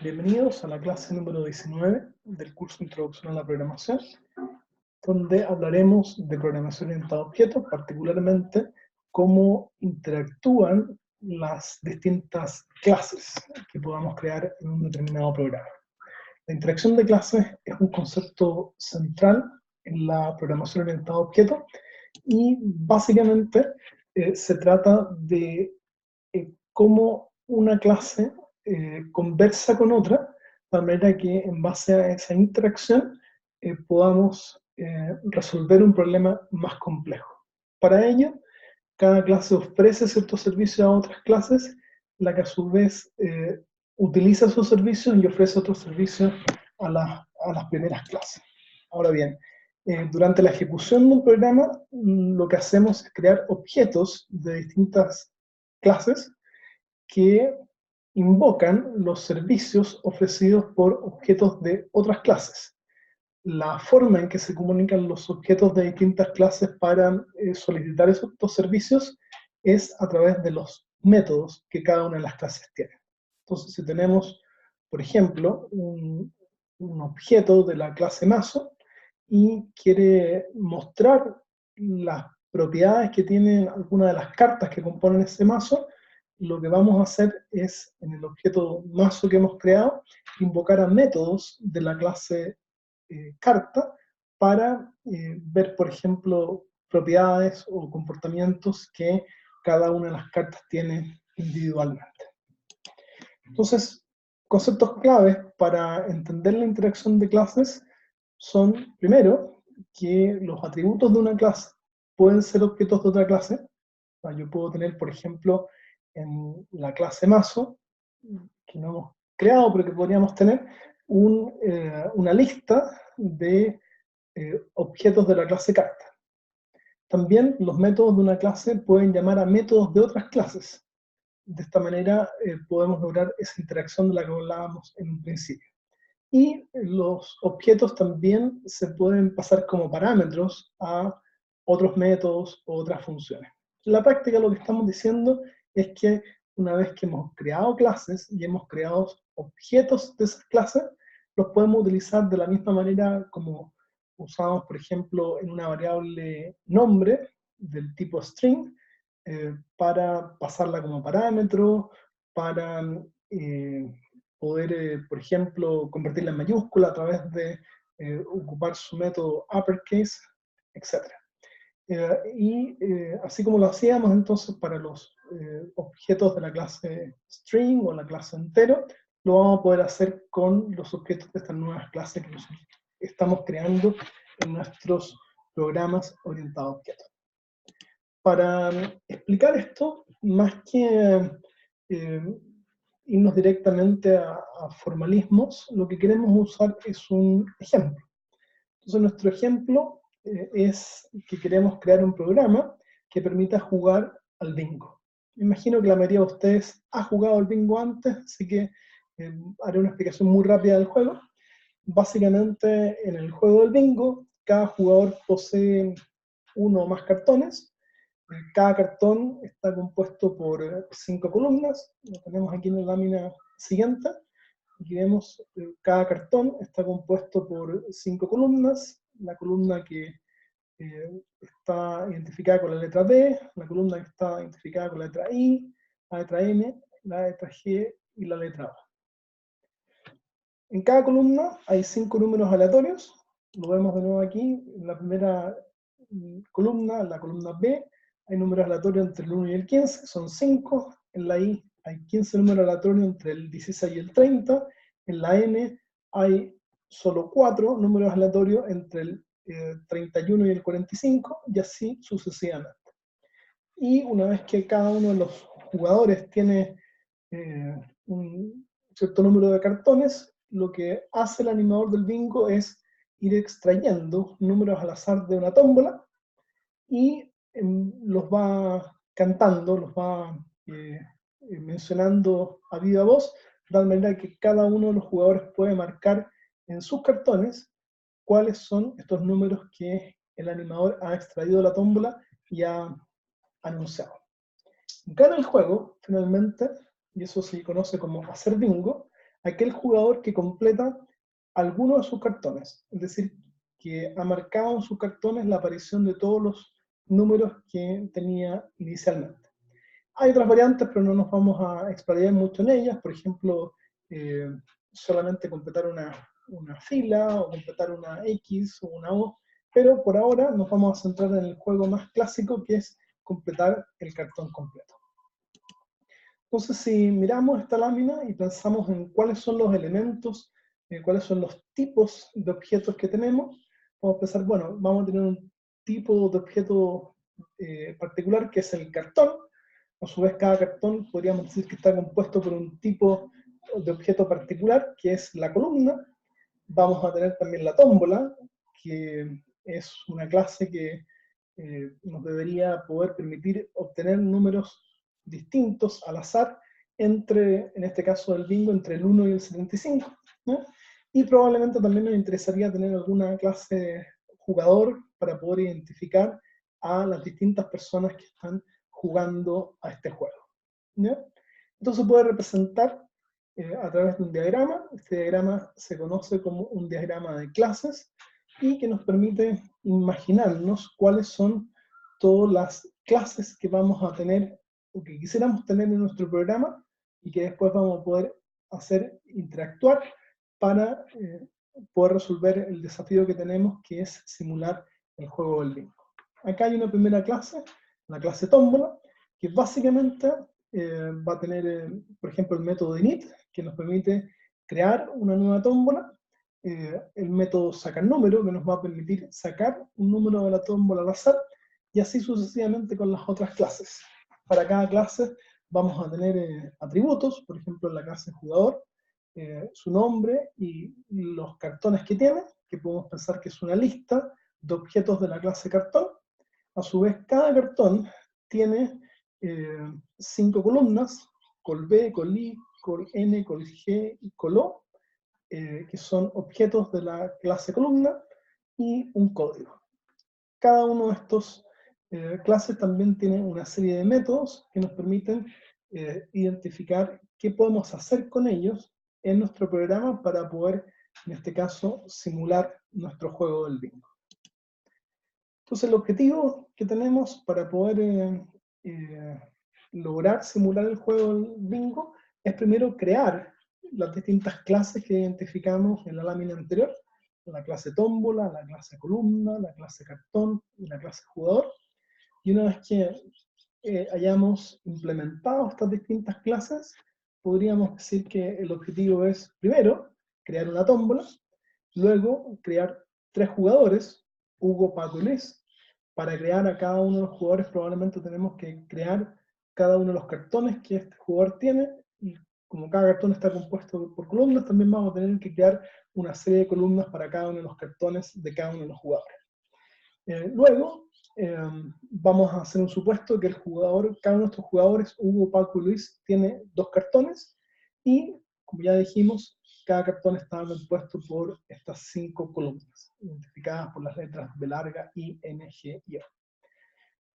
Bienvenidos a la clase número 19 del curso Introducción a la Programación, donde hablaremos de programación orientada a objetos, particularmente cómo interactúan las distintas clases que podamos crear en un determinado programa. La interacción de clases es un concepto central en la programación orientada a objetos y básicamente se trata de cómo una clase conversa con otra, de manera que en base a esa interacción podamos resolver un problema más complejo. Para ello, cada clase ofrece ciertos servicios a otras clases, la que a su vez utiliza esos servicios y ofrece otros servicios a las primeras clases. Ahora bien, durante la ejecución de un programa, lo que hacemos es crear objetos de distintas clases que invocan los servicios ofrecidos por objetos de otras clases. La forma en que se comunican los objetos de distintas clases para solicitar estos servicios es a través de los métodos que cada una de las clases tiene. Entonces, si tenemos, por ejemplo, un objeto de la clase mazo y quiere mostrar las propiedades que tienen algunas de las cartas que componen ese mazo, lo que vamos a hacer es, en el objeto mazo que hemos creado, invocar a métodos de la clase carta para ver, por ejemplo, propiedades o comportamientos que cada una de las cartas tiene individualmente. Entonces, conceptos claves para entender la interacción de clases son, primero, que los atributos de una clase pueden ser objetos de otra clase. Yo puedo tener, por ejemplo, en la clase mazo, que no hemos creado, pero que podríamos tener, una lista de objetos de la clase carta. También los métodos de una clase pueden llamar a métodos de otras clases. De esta manera podemos lograr esa interacción de la que hablábamos en un principio. Y los objetos también se pueden pasar como parámetros a otros métodos o otras funciones. En la práctica lo que estamos diciendo es que una vez que hemos creado clases y hemos creado objetos de esas clases, los podemos utilizar de la misma manera como usamos, por ejemplo, en una variable nombre del tipo string, para pasarla como parámetro, para poder, por ejemplo, convertirla en mayúscula a través de ocupar su método uppercase, etc. Así como lo hacíamos entonces para los objetos de la clase string o la clase entero, lo vamos a poder hacer con los objetos de estas nuevas clases que nosotros estamos creando en nuestros programas orientados a objetos. Para explicar esto, más que irnos directamente a formalismos, lo que queremos usar es un ejemplo. Entonces nuestro ejemplo es que queremos crear un programa que permita jugar al bingo. Me imagino que la mayoría de ustedes ha jugado al bingo antes, así que haré una explicación muy rápida del juego. Básicamente, en el juego del bingo, cada jugador posee uno o más cartones. Cada cartón está compuesto por 5 columnas, lo tenemos aquí en la lámina siguiente. Aquí vemos cada cartón está compuesto por 5 columnas, la columna que está identificada con la letra B, la columna que está identificada con la letra I, la letra N, la letra G y la letra O. En cada columna hay 5 números aleatorios, lo vemos de nuevo aquí, en la primera columna, la columna B, hay números aleatorios entre el 1 y el 15, son 5, en la I hay 15 números aleatorios entre el 16 y el 30, en la N hay solo 4 números aleatorios entre el 31 y el 45, y así sucesivamente. Y una vez que cada uno de los jugadores tiene un cierto número de cartones, lo que hace el animador del bingo es ir extrayendo números al azar de una tómbola y los va cantando, los va mencionando a viva voz, de tal manera que cada uno de los jugadores puede marcar en sus cartones cuáles son estos números que el animador ha extraído de la tómbola y ha anunciado. Gana el juego, finalmente, y eso se conoce como hacer bingo, aquel jugador que completa alguno de sus cartones, es decir, que ha marcado en sus cartones la aparición de todos los números que tenía inicialmente. Hay otras variantes, pero no nos vamos a explayar mucho en ellas. Por ejemplo, solamente completar una fila, o completar una X o una O, pero por ahora nos vamos a centrar en el juego más clásico, que es completar el cartón completo. Entonces, si miramos esta lámina y pensamos en cuáles son los elementos, cuáles son los tipos de objetos que tenemos, vamos a pensar, bueno, vamos a tener un tipo de objeto particular, que es el cartón. A su vez, cada cartón podríamos decir que está compuesto por un tipo de objeto particular, que es la columna. Vamos a tener también la tómbola, que es una clase que nos debería poder permitir obtener números distintos al azar entre, en este caso del bingo, entre el 1 y el 75, ¿no? Y probablemente también nos interesaría tener alguna clase jugador para poder identificar a las distintas personas que están jugando a este juego, ¿no? Entonces se puede representar a través de un diagrama. Este diagrama se conoce como un diagrama de clases y que nos permite imaginarnos cuáles son todas las clases que vamos a tener o que quisiéramos tener en nuestro programa y que después vamos a poder hacer interactuar para poder resolver el desafío que tenemos, que es simular el juego del bingo. Acá hay una primera clase, la clase tómbola, que básicamente va a tener, por ejemplo, el método init, que nos permite crear una nueva tómbola, el método sacar número, que nos va a permitir sacar un número de la tómbola al azar, y así sucesivamente con las otras clases. Para cada clase vamos a tener atributos, por ejemplo en la clase jugador, su nombre y los cartones que tiene, que podemos pensar que es una lista de objetos de la clase cartón. A su vez, cada cartón tiene 5 columnas, col B, col I, col N, col G y col O, que son objetos de la clase columna, y un código. Cada uno de estos clases también tiene una serie de métodos que nos permiten identificar qué podemos hacer con ellos en nuestro programa para poder, en este caso, simular nuestro juego del bingo. Entonces el objetivo que tenemos para poder lograr simular el juego del bingo es primero crear las distintas clases que identificamos en la lámina anterior, la clase tómbola, la clase columna, la clase cartón y la clase jugador. Y una vez que hayamos implementado estas distintas clases, podríamos decir que el objetivo es, primero, crear una tómbola, luego crear 3 jugadores, Hugo, Paco y Luis. Para crear a cada uno de los jugadores probablemente tenemos que crear cada uno de los cartones que este jugador tiene, y como cada cartón está compuesto por columnas, también vamos a tener que crear una serie de columnas para cada uno de los cartones de cada uno de los jugadores. Luego, vamos a hacer un supuesto que el jugador, cada uno de estos jugadores, Hugo, Paco y Luis, tiene 2 cartones, y como ya dijimos, cada cartón está compuesto por estas 5 columnas, identificadas por las letras B larga, I, N, G y O.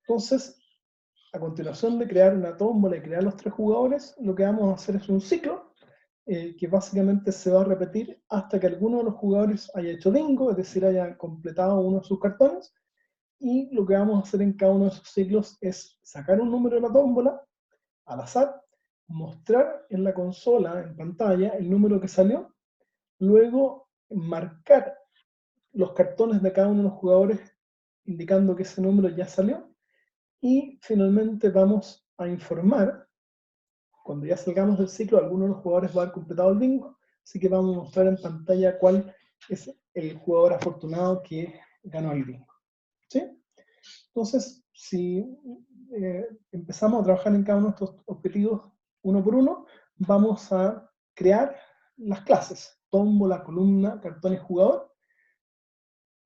Entonces, a continuación de crear una tómbola y crear los 3 jugadores, lo que vamos a hacer es un ciclo, que básicamente se va a repetir hasta que alguno de los jugadores haya hecho bingo, es decir, haya completado uno de sus cartones, y lo que vamos a hacer en cada uno de esos ciclos es sacar un número de la tómbola al azar, mostrar en la consola, en pantalla, el número que salió, luego marcar los cartones de cada uno de los jugadores indicando que ese número ya salió, y finalmente vamos a informar, cuando ya salgamos del ciclo, alguno de los jugadores va a haber completado el bingo, así que vamos a mostrar en pantalla cuál es el jugador afortunado que ganó el bingo. ¿Sí? Entonces, si empezamos a trabajar en cada uno de estos objetivos uno por uno, vamos a crear las clases, tómbola, columna, cartón y jugador,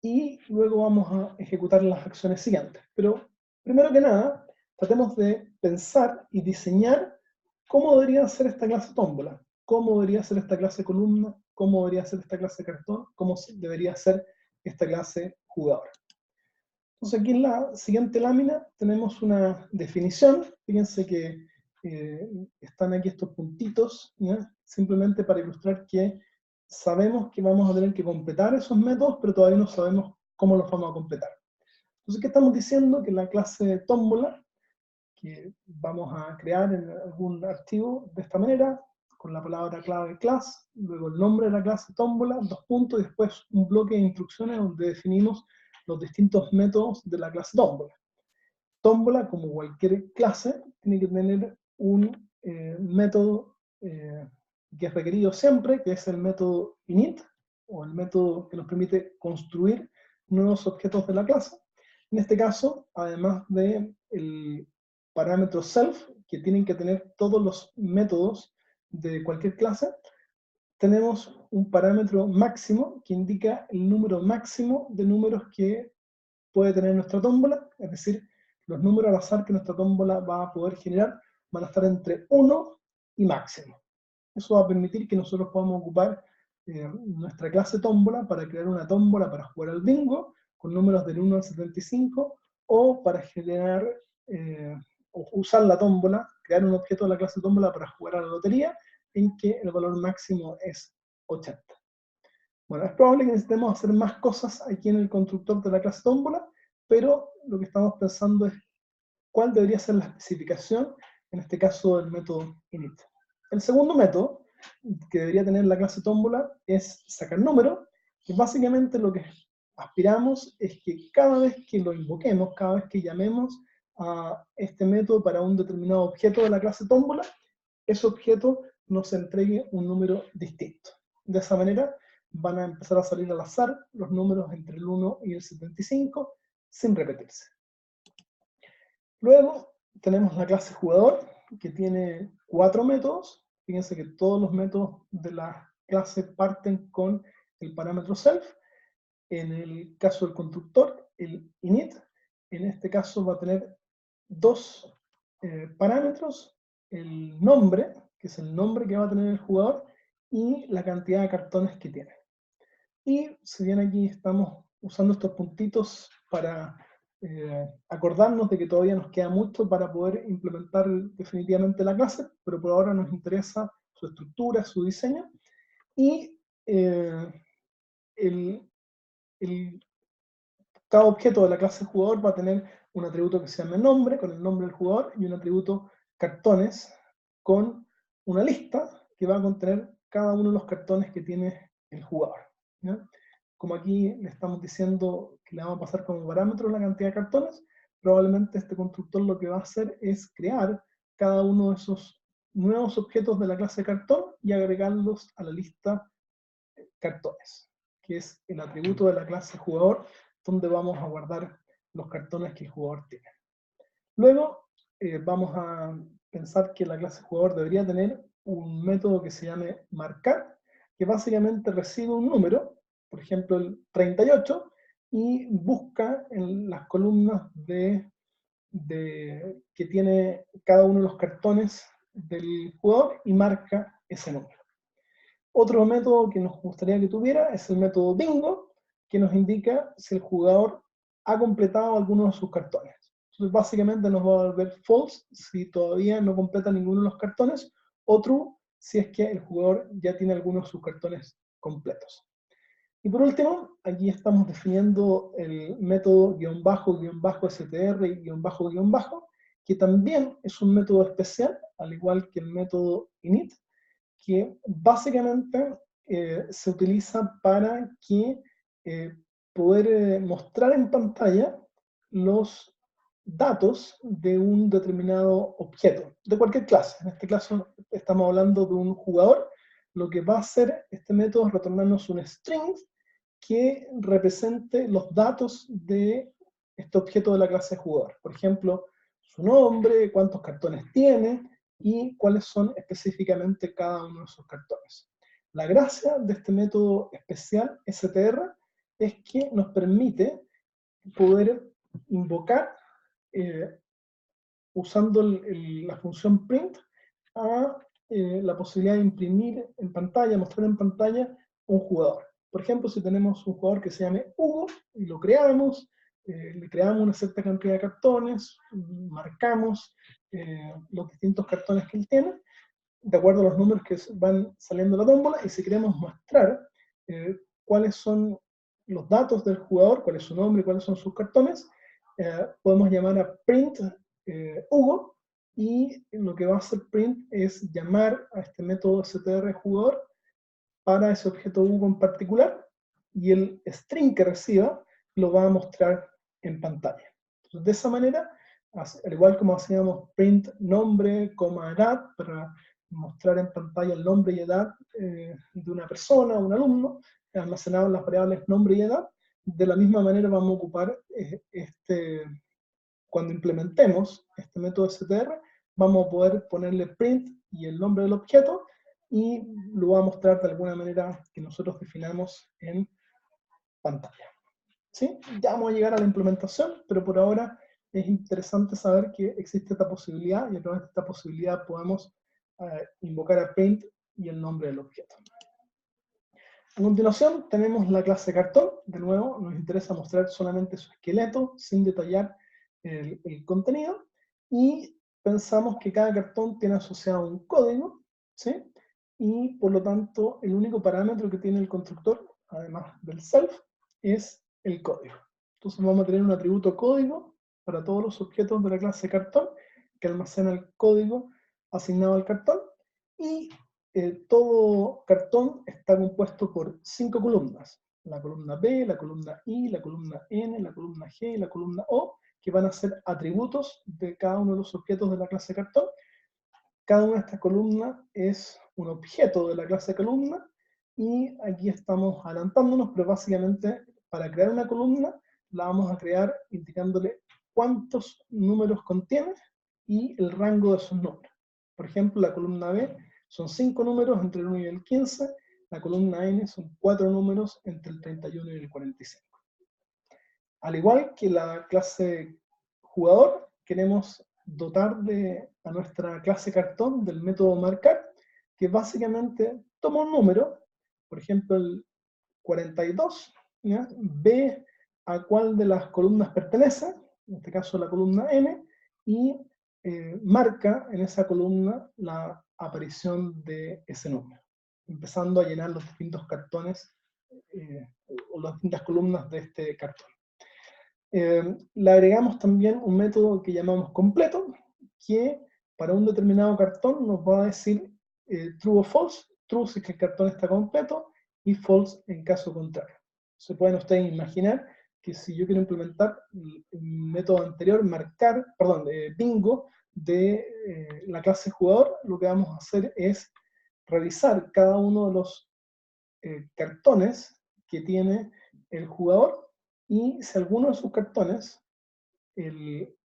y luego vamos a ejecutar las acciones siguientes. Pero, primero que nada, tratemos de pensar y diseñar cómo debería ser esta clase tómbola, cómo debería ser esta clase columna, cómo debería ser esta clase cartón, cómo debería ser esta clase jugador. Entonces aquí en la siguiente lámina tenemos una definición. Fíjense que están aquí estos puntitos, ¿ya? Simplemente para ilustrar que sabemos que vamos a tener que completar esos métodos, pero todavía no sabemos cómo los vamos a completar. Entonces, ¿qué estamos diciendo? Que la clase tómbola, que vamos a crear en algún archivo de esta manera, con la palabra clave class, luego el nombre de la clase tómbola, 2 puntos, y después un bloque de instrucciones donde definimos los distintos métodos de la clase tómbola. Tómbola, como cualquier clase, tiene que tener un método que es requerido siempre, que es el método init, o el método que nos permite construir nuevos objetos de la clase. En este caso, además del parámetro self, que tienen que tener todos los métodos de cualquier clase, tenemos un parámetro máximo que indica el número máximo de números que puede tener nuestra tómbola, es decir, los números al azar que nuestra tómbola va a poder generar van a estar entre 1 y máximo. Eso va a permitir que nosotros podamos ocupar nuestra clase tómbola para crear una tómbola para jugar al bingo con números del 1 al 75, o para generar o usar la tómbola, crear un objeto de la clase tómbola para jugar a la lotería, en que el valor máximo es 80. Bueno, es probable que necesitemos hacer más cosas aquí en el constructor de la clase tómbola, pero lo que estamos pensando es cuál debería ser la especificación, en este caso el método init. El segundo método que debería tener la clase tómbola es sacar número, que básicamente lo que aspiramos es que cada vez que lo invoquemos, cada vez que llamemos a este método para un determinado objeto de la clase tómbola, ese objeto nos entregue un número distinto. De esa manera van a empezar a salir al azar los números entre el 1 y el 75 sin repetirse. Luego tenemos la clase jugador, que tiene 4 métodos. Fíjense que todos los métodos de la clase parten con el parámetro self. En el caso del constructor, el init, en este caso va a tener 2 parámetros: el nombre, que es el nombre que va a tener el jugador, y la cantidad de cartones que tiene. Y si bien aquí estamos usando estos puntitos para acordarnos de que todavía nos queda mucho para poder implementar definitivamente la clase, pero por ahora nos interesa su estructura, su diseño, y cada objeto de la clase jugador va a tener un atributo que se llama nombre, con el nombre del jugador, y un atributo cartones, con una lista que va a contener cada uno de los cartones que tiene el jugador, ¿ya? Como aquí le estamos diciendo que le vamos a pasar como parámetro la cantidad de cartones, probablemente este constructor lo que va a hacer es crear cada uno de esos nuevos objetos de la clase cartón y agregarlos a la lista cartones, que es el atributo de la clase jugador, donde vamos a guardar los cartones que el jugador tiene. Luego vamos a pensar que la clase jugador debería tener un método que se llame marcar, que básicamente recibe un número, por ejemplo el 38, y busca en las columnas que tiene cada uno de los cartones del jugador y marca ese número. Otro método que nos gustaría que tuviera es el método bingo, que nos indica si el jugador ha completado alguno de sus cartones. Entonces básicamente nos va a volver false si todavía no completa ninguno de los cartones, o true si es que el jugador ya tiene algunos de sus cartones completos. Y por último, aquí estamos definiendo el método guión bajo, str y guión bajo, que también es un método especial, al igual que el método init, que básicamente se utiliza para poder mostrar en pantalla los datos de un determinado objeto, de cualquier clase. En este caso estamos hablando de un jugador. Lo que va a hacer este método es retornarnos un string que represente los datos de este objeto de la clase jugador. Por ejemplo, su nombre, cuántos cartones tiene, y cuáles son específicamente cada uno de esos cartones. La gracia de este método especial, str, es que nos permite poder invocar, usando la función print, a la posibilidad de imprimir en pantalla, mostrar en pantalla un jugador. Por ejemplo, si tenemos un jugador que se llame Hugo, y lo creamos, le creamos una cierta cantidad de cartones, marcamos los distintos cartones que él tiene, de acuerdo a los números que van saliendo de la tómbola, y si queremos mostrar cuáles son los datos del jugador, cuál es su nombre y cuáles son sus cartones, podemos llamar a print Hugo, y lo que va a hacer print es llamar a este método str jugador para ese objeto Hugo en particular, y el string que reciba lo va a mostrar en pantalla. Entonces, de esa manera, al igual como hacíamos print nombre, edad, para mostrar en pantalla el nombre y edad de una persona, un alumno, almacenado en las variables nombre y edad, de la misma manera vamos a ocupar cuando implementemos este método str, vamos a poder ponerle print y el nombre del objeto, y lo va a mostrar de alguna manera que nosotros definamos en pantalla. ¿Sí? Ya vamos a llegar a la implementación, pero por ahora es interesante saber que existe esta posibilidad, y a través de esta posibilidad podemos invocar a print y el nombre del objeto. A continuación tenemos la clase cartón. De nuevo, nos interesa mostrar solamente su esqueleto, sin detallar el contenido, y pensamos que cada cartón tiene asociado un código, ¿sí? Y por lo tanto, el único parámetro que tiene el constructor, además del self, es el código. Entonces vamos a tener un atributo código para todos los objetos de la clase cartón, que almacena el código asignado al cartón, y todo cartón está compuesto por 5 columnas. La columna B, la columna I, la columna N, la columna G y la columna O, que van a ser atributos de cada uno de los objetos de la clase cartón. Cada una de estas columnas es un objeto de la clase columna, y aquí estamos adelantándonos, pero básicamente para crear una columna la vamos a crear indicándole cuántos números contiene y el rango de esos números. Por ejemplo, la columna B son 5 números entre el 1 y el 15, la columna N son 4 números entre el 31 y el 45. Al igual que la clase jugador, queremos dotar a nuestra clase cartón del método marcar, que básicamente toma un número, por ejemplo el 42, ¿ya? Ve a cuál de las columnas pertenece, en este caso la columna N, y marca en esa columna la aparición de ese número, empezando a llenar los distintos cartones o las distintas columnas de este cartón. Le agregamos también un método que llamamos completo, que para un determinado cartón nos va a decir true o false, true si es que el cartón está completo, y false en caso contrario. Se pueden ustedes imaginar que si yo quiero implementar el método anterior, bingo, de la clase jugador, lo que vamos a hacer es revisar cada uno de los cartones que tiene el jugador, y si alguno de sus cartones,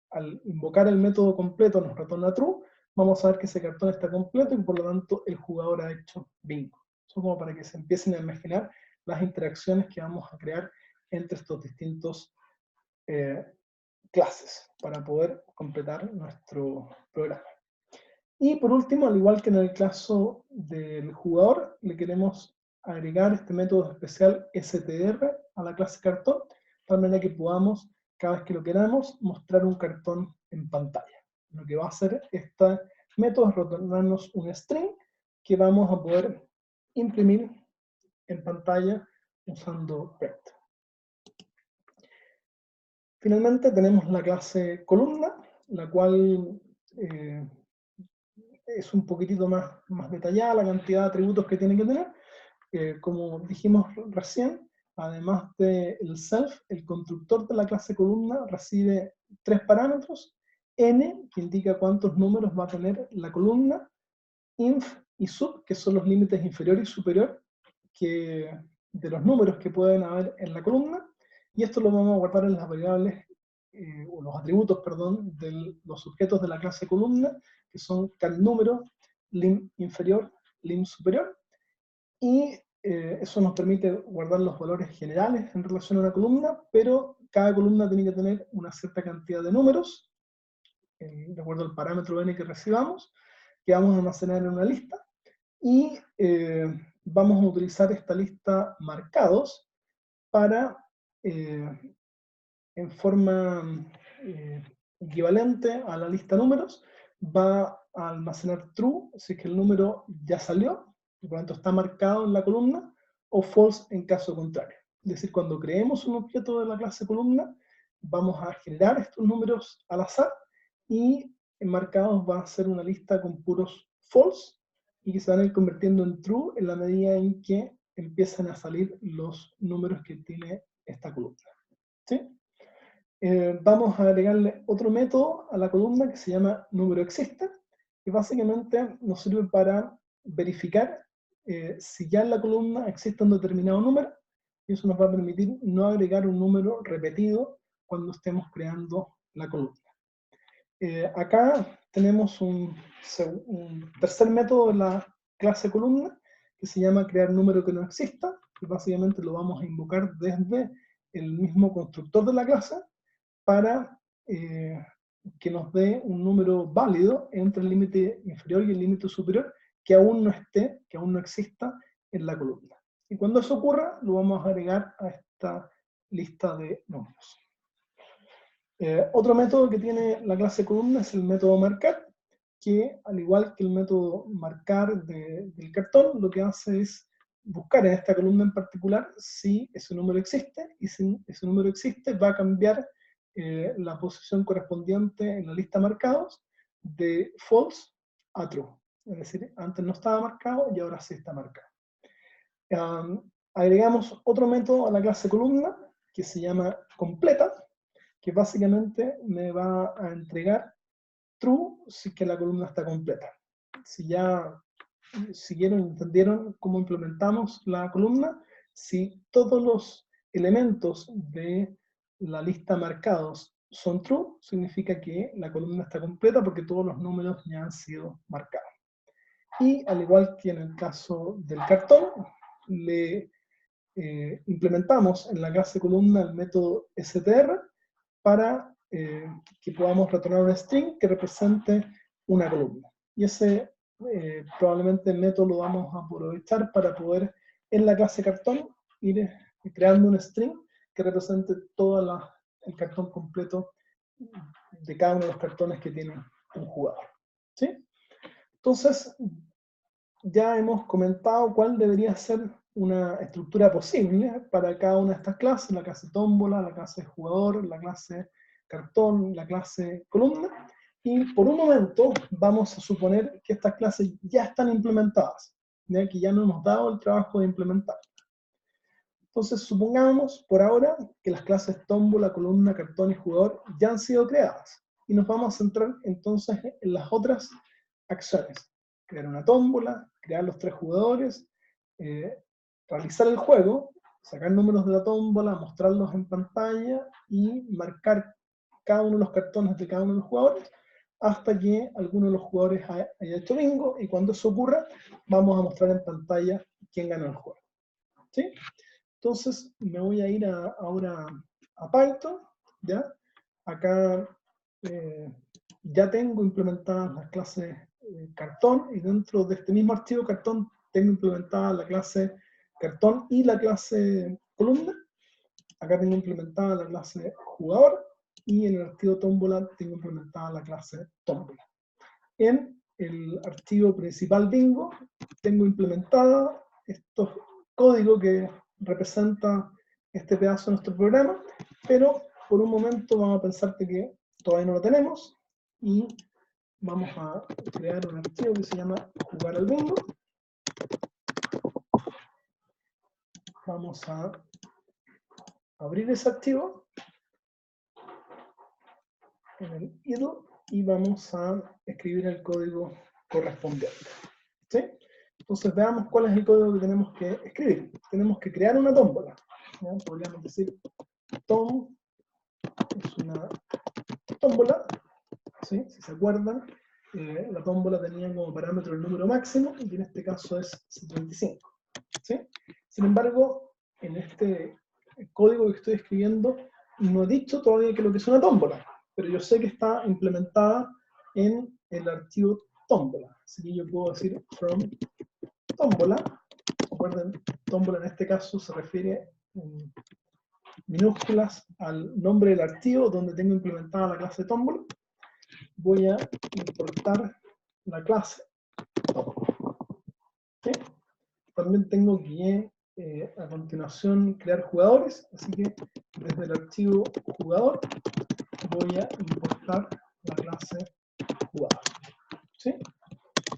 al invocar el método completo, nos retorna true, vamos a ver que ese cartón está completo y por lo tanto el jugador ha hecho bingo. Eso como para que se empiecen a imaginar las interacciones que vamos a crear entre estos distintos clases para poder completar nuestro programa. Y por último, al igual que en el caso del jugador, le queremos agregar este método especial str a la clase cartón, de tal manera que podamos, cada vez que lo queramos, mostrar un cartón en pantalla. Lo que va a hacer este método es retornarnos un string que vamos a poder imprimir en pantalla usando print. Finalmente tenemos la clase columna, la cual es un poquitito más detallada la cantidad de atributos que tiene que tener. Como dijimos recién, además del self, el constructor de la clase columna recibe 3 parámetros: n, que indica cuántos números va a tener la columna; inf y sub, que son los límites inferior y superior de los números que pueden haber en la columna, y esto lo vamos a guardar en las variables, o los atributos, perdón, de los objetos de la clase columna, que son calNúmero, lim inferior, lim superior, y eso nos permite guardar los valores generales en relación a una columna, pero cada columna tiene que tener una cierta cantidad de números, de acuerdo al parámetro n que recibamos, que vamos a almacenar en una lista, y vamos a utilizar esta lista marcados para, en forma equivalente a la lista números, va a almacenar true si es que el número ya salió, y por lo tanto está marcado en la columna, o false en caso contrario. Es decir, cuando creemos un objeto de la clase columna, vamos a generar estos números al azar, y en marcados va a ser una lista con puros false, y que se van a ir convirtiendo en true en la medida en que empiezan a salir los números que tiene esta columna. ¿Sí? Vamos a agregarle otro método a la columna que se llama número existe, que básicamente nos sirve para verificar si ya en la columna existe un determinado número, y eso nos va a permitir no agregar un número repetido cuando estemos creando la columna. Acá tenemos un tercer método de la clase columna, que se llama crear número que no exista, que básicamente lo vamos a invocar desde el mismo constructor de la clase, para que nos dé un número válido entre el límite inferior y el límite superior que aún no esté, que aún no exista en la columna. Y cuando eso ocurra, lo vamos a agregar a esta lista de números. Otro método que tiene la clase columna es el método marcar, que al igual que el método marcar del cartón, lo que hace es buscar en esta columna en particular si ese número existe, y si ese número existe va a cambiar la posición correspondiente en la lista marcados de false a true. Es decir, antes no estaba marcado y ahora sí está marcado. Agregamos otro método a la clase columna que se llama completa, que básicamente me va a entregar true si que la columna está completa. Si ya siguieron, entendieron cómo implementamos la columna, si todos los elementos de la lista marcados son true, significa que la columna está completa porque todos los números ya han sido marcados. Y al igual que en el caso del cartón, le implementamos en la clase columna el método str para que podamos retornar un string que represente una columna. Y ese probablemente método lo vamos a aprovechar para poder en la clase cartón ir creando un string que represente todo el cartón completo de cada uno de los cartones que tiene un jugador. ¿Sí? Entonces, ya hemos comentado cuál debería ser una estructura posible para cada una de estas clases, la clase tómbola, la clase jugador, la clase cartón, la clase columna, y por un momento vamos a suponer que estas clases ya están implementadas, ¿ya? Que ya no hemos dado el trabajo de implementar. Entonces supongamos por ahora que las clases tómbola, columna, cartón y jugador ya han sido creadas, y nos vamos a centrar entonces en las otras acciones. Crear una tómbola, crear los 3 jugadores, realizar el juego, sacar números de la tómbola, mostrarlos en pantalla y marcar cada uno de los cartones de cada uno de los jugadores hasta que alguno de los jugadores haya hecho bingo, y cuando eso ocurra vamos a mostrar en pantalla quién ganó el juego. ¿Sí? Entonces me voy a ir ahora a Python, ¿ya? Acá ya tengo implementadas las clases cartón, y dentro de este mismo archivo cartón tengo implementada la clase cartón y la clase columna. Acá tengo implementada la clase jugador, y en el archivo tómbola tengo implementada la clase tómbola. En el archivo principal bingo tengo implementada estos códigos que representa este pedazo de nuestro programa, pero por un momento vamos a pensar que todavía no lo tenemos, y vamos a crear un archivo que se llama jugar al bingo. Vamos a abrir ese archivo en el idle y vamos a escribir el código correspondiente. ¿Sí? Entonces veamos cuál es el código que tenemos que escribir. Tenemos que crear una tómbola. ¿Ya? Podríamos decir tom es una tómbola. ¿Sí? Si se acuerdan, la tómbola tenía como parámetro el número máximo, y en este caso es 75. ¿Sí? Sin embargo, en este código que estoy escribiendo no he dicho todavía que lo que es una tómbola, pero yo sé que está implementada en el archivo tómbola. Así que yo puedo decir from tómbola. Recuerden, tómbola en este caso se refiere en minúsculas al nombre del archivo donde tengo implementada la clase tómbola. voy a importar la clase. ¿Sí? También tengo que a continuación crear jugadores, así que desde el archivo jugador voy a importar la clase jugador. ¿Sí?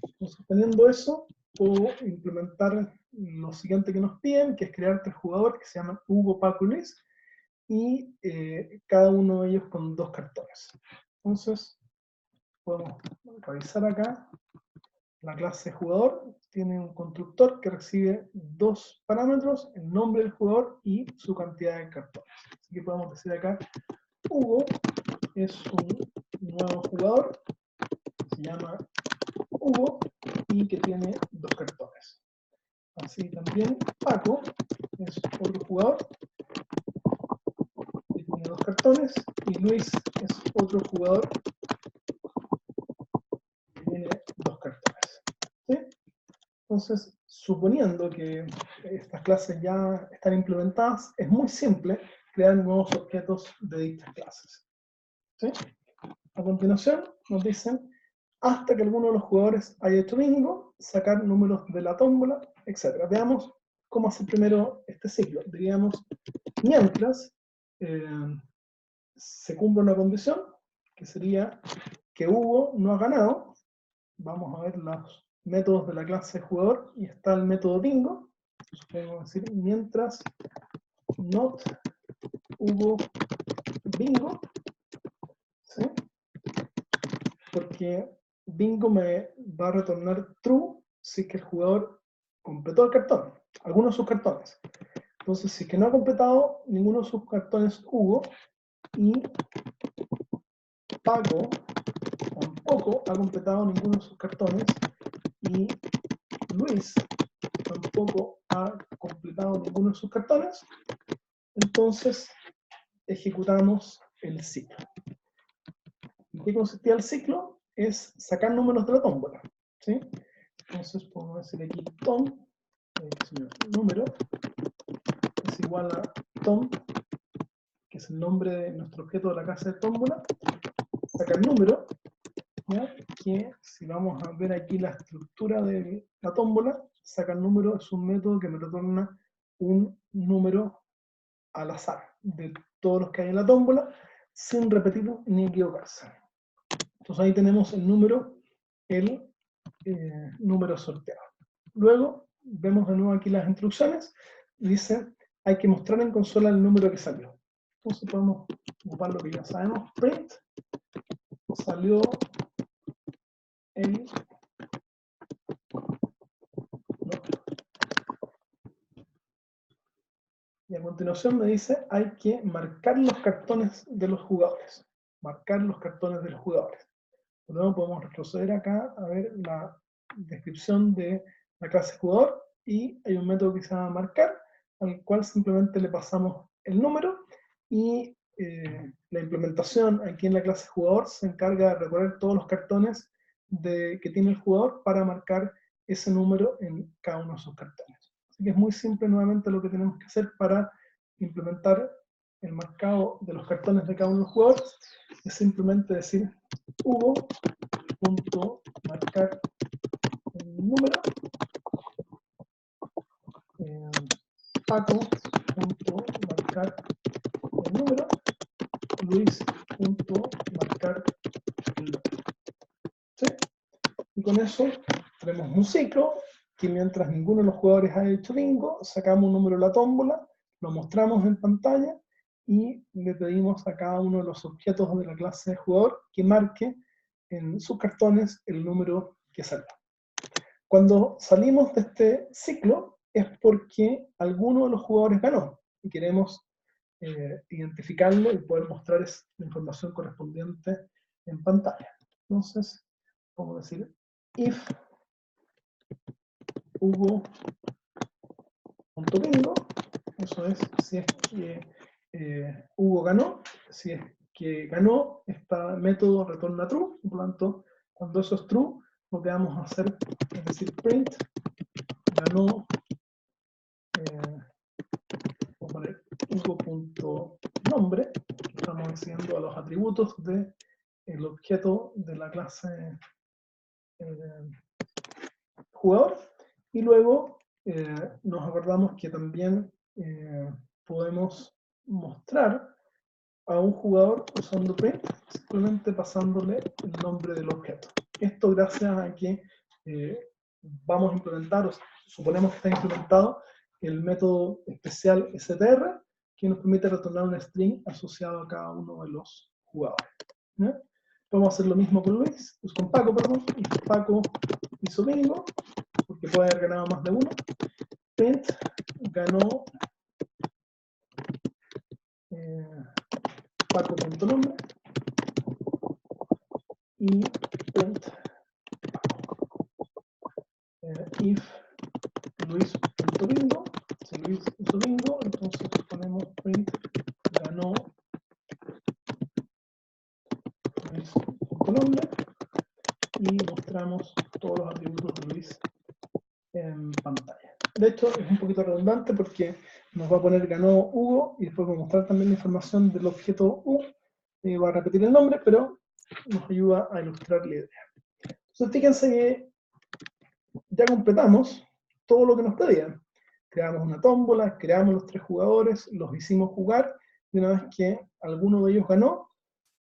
Entonces, teniendo eso, puedo implementar lo siguiente que nos piden, que es crear 3 jugadores que se llaman Hugo, Paco y Luis, y cada uno de ellos con 2 cartones. Entonces, podemos revisar acá. La clase jugador tiene un constructor que recibe 2 parámetros, el nombre del jugador y su cantidad de cartones. Así que podemos decir acá, Hugo es un nuevo jugador, se llama Hugo y que tiene 2 cartones. Así también Paco es otro jugador que tiene 2 cartones y Luis es otro jugador que tiene 2 cartones. ¿Sí? Entonces, suponiendo que estas clases ya están implementadas, es muy simple crear nuevos objetos de dichas clases. ¿Sí? A continuación nos dicen, hasta que alguno de los jugadores haya hecho bingo, sacar números de la tómbola, etc. Veamos cómo hacer primero este ciclo. Diríamos, mientras se cumpla una condición, que sería que Hugo no ha ganado, vamos a ver los métodos de la clase jugador, y está el método bingo. Entonces podemos decir, mientras not Hugo bingo, ¿sí? Porque bingo me va a retornar true si que el jugador completó el cartón, algunos de sus cartones. Entonces, si es que no ha completado ninguno de sus cartones Hugo, y Paco tampoco ha completado ninguno de sus cartones, y Luis tampoco ha completado ninguno de sus cartones, entonces ejecutamos el ciclo. ¿En qué consistía el ciclo? Es sacar números de la tómbola, ¿sí? Entonces podemos decir aquí tom, número, es igual a tom, que es el nombre de nuestro objeto de la clase de tómbola, sacar número, ¿ya? Que si vamos a ver aquí la estructura de la tómbola, sacar número es un método que me retorna un número al azar de todos los que hay en la tómbola, sin repetir ni equivocarse. Entonces ahí tenemos el número sorteado. Luego vemos de nuevo aquí las instrucciones, dice hay que mostrar en consola el número que salió. Entonces podemos ocupar lo que ya sabemos, print, salió el número. Y a continuación me dice hay que marcar los cartones de los jugadores. Marcar los cartones de los jugadores. Luego podemos retroceder acá a ver la descripción de la clase jugador y hay un método que se llama marcar, al cual simplemente le pasamos el número y la implementación aquí en la clase jugador se encarga de recorrer todos los cartones que tiene el jugador para marcar ese número en cada uno de sus cartones. Así que es muy simple nuevamente lo que tenemos que hacer para implementar el marcado de los cartones de cada uno de los jugadores, es simplemente decir Hugo.marcar el número, Paco.marcar el número, Luis.marcar el número. ¿Sí? Y con eso tenemos un ciclo que mientras ninguno de los jugadores haya hecho bingo, sacamos un número de la tómbola, lo mostramos en pantalla y le pedimos a cada uno de los objetos de la clase de jugador que marque en sus cartones el número que salió. Cuando salimos de este ciclo es porque alguno de los jugadores ganó y queremos identificarlo y poder mostrar la información correspondiente en pantalla. Entonces, vamos a decir if Hugo.bingo, eso es si es que Hugo ganó, si es que ganó, este método retorna true, por lo tanto, cuando eso es true, lo que vamos a hacer es decir print ganó, voy a poner Hugo.nombre, que estamos diciendo a los atributos de el objeto de la clase jugador, y luego nos acordamos que también podemos mostrar a un jugador usando print, simplemente pasándole el nombre del objeto. Esto gracias a que vamos a implementar, o suponemos que está implementado, el método especial str, que nos permite retornar un string asociado a cada uno de los jugadores. ¿Ya? Vamos a hacer lo mismo con Luis, con Paco, perdón, y Paco hizo bingo, porque puede haber ganado más de uno. Print ganó Paco.nombre y print if Luis.bingo. Si Luis hizo bingo, entonces ponemos print ganó Luis.nombre y mostramos todos los atributos de Luis en pantalla. De hecho, es un poquito redundante porque nos va a poner ganó Hugo y después va a mostrar también la información del objeto U. Va a repetir el nombre, pero nos ayuda a ilustrar la idea. Entonces, fíjense que ya completamos todo lo que nos pedían. Creamos una tómbola, creamos los 3 jugadores, los hicimos jugar, y una vez que alguno de ellos ganó,